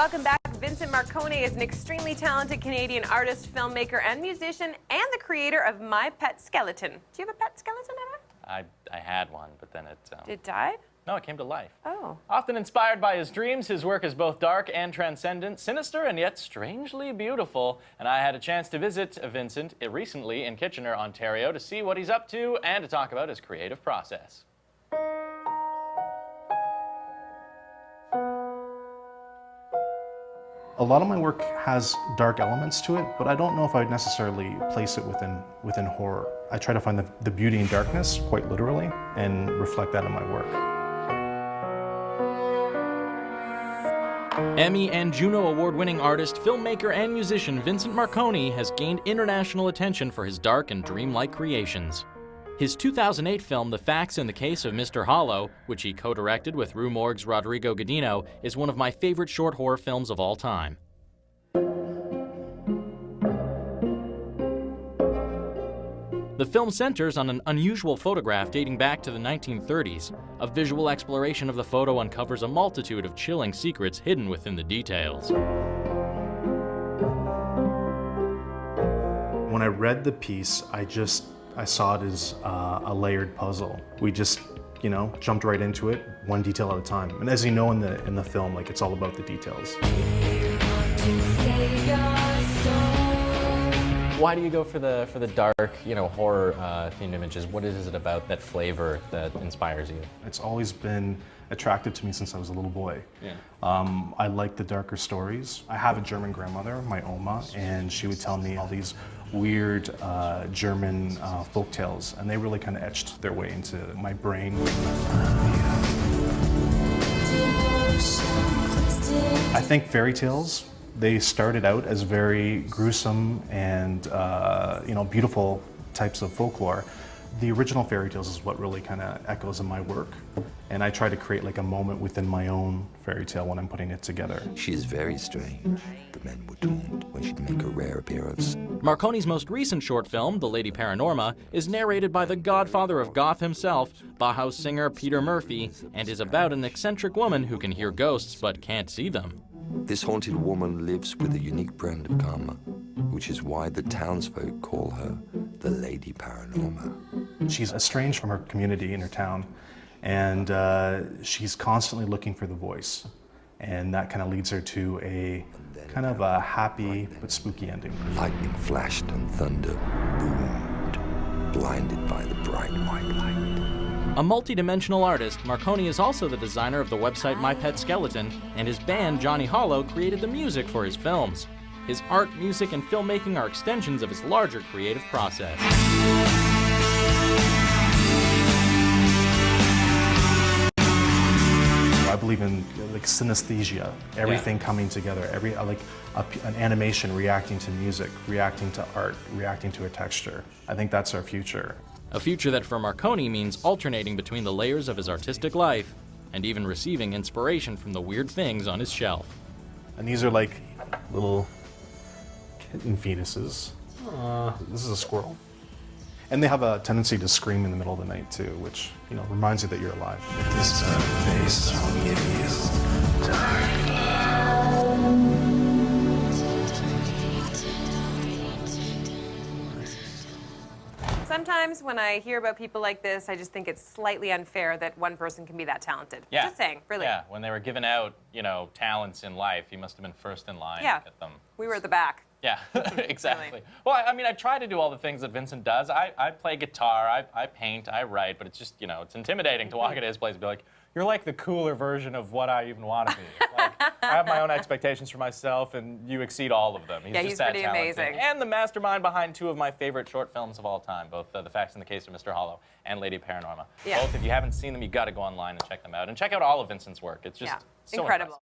welcome back. Vincent Marconi is an extremely talented Canadian artist, filmmaker, and musician, and the creator of My Pet Skeleton. Do you have a pet skeleton, ever? I had one, but then it... It died? No, it came to life. Oh. Often inspired by his dreams, his work is both dark and transcendent, sinister and yet strangely beautiful. And I had a chance to visit Vincent recently in Kitchener, Ontario, to see what he's up to and to talk about his creative process. A lot of my work has dark elements to it, but I don't know if I'd necessarily place it within horror. I try to find the beauty in darkness, quite literally, and reflect that in my work. Emmy and Juno Award-winning artist, filmmaker, and musician Vincent Marconi has gained international attention for his dark and dreamlike creations. His 2008 film, The Facts in the Case of Mr. Hollow, which he co-directed with Rue Morgue's Rodrigo Godino, is one of my favorite short horror films of all time. The film centers on an unusual photograph dating back to the 1930s. A visual exploration of the photo uncovers a multitude of chilling secrets hidden within the details. When I read the piece, I saw it as a layered puzzle. We just, jumped right into it, one detail at a time. And as you know in the film, like, it's all about the details. Why do you go for the dark, horror themed images? What is it about that flavor that inspires you? It's always been attractive to me since I was a little boy. Yeah. I like the darker stories. I have a German grandmother, my Oma, and she would tell me all these weird German folk tales, and they really kind of etched their way into my brain. I think fairy tales, they started out as very gruesome and beautiful types of folklore. The original fairy tales is what really kind of echoes in my work, and I try to create like a moment within my own fairy tale when I'm putting it together. She is very strange. The men would taunt when she'd make a rare appearance. Marconi's most recent short film, The Lady Paranorma, is narrated by the godfather of goth himself, Bauhaus singer Peter Murphy, and is about an eccentric woman who can hear ghosts but can't see them. This haunted woman lives with a unique brand of karma, which is why the townsfolk call her the Lady Paranorma. She's estranged from her community in her town, and she's constantly looking for the voice. And that kind of leads her to a kind of a happy but spooky ending. Lightning flashed and thunder boomed, blinded by the bright white light. A multi-dimensional artist, Marconi is also the designer of the website My Pet Skeleton, and his band, Johnny Hollow, created the music for his films. His art, music, and filmmaking are extensions of his larger creative process. I believe in like synesthesia, everything coming together, an animation reacting to music, reacting to art, reacting to a texture. I think that's our future. A future that for Marconi means alternating between the layers of his artistic life and even receiving inspiration from the weird things on his shelf. And these are like little kitten fetuses. This is a squirrel. And they have a tendency to scream in the middle of the night too, which, reminds you that you're alive. This face will give you dark love. Sometimes when I hear about people like this, I just think it's slightly unfair that one person can be that talented. Yeah. Just saying, really. Yeah, when they were giving out, talents in life, he must have been first in line to get them. We were at the back. Yeah, exactly. Really. Well, I try to do all the things that Vincent does. I play guitar, I paint, I write, but it's just, it's intimidating to walk into his place and be like, you're like the cooler version of what I even want to be. Like, I have my own expectations for myself, and you exceed all of them. He's that pretty talented. amazing. And the mastermind behind two of my favorite short films of all time, both The Facts in the Case of Mr. Hollow and Lady Paranorma. Yeah. Both, if you haven't seen them, you got to go online and check them out. And check out all of Vincent's work. It's just so incredible. impressive.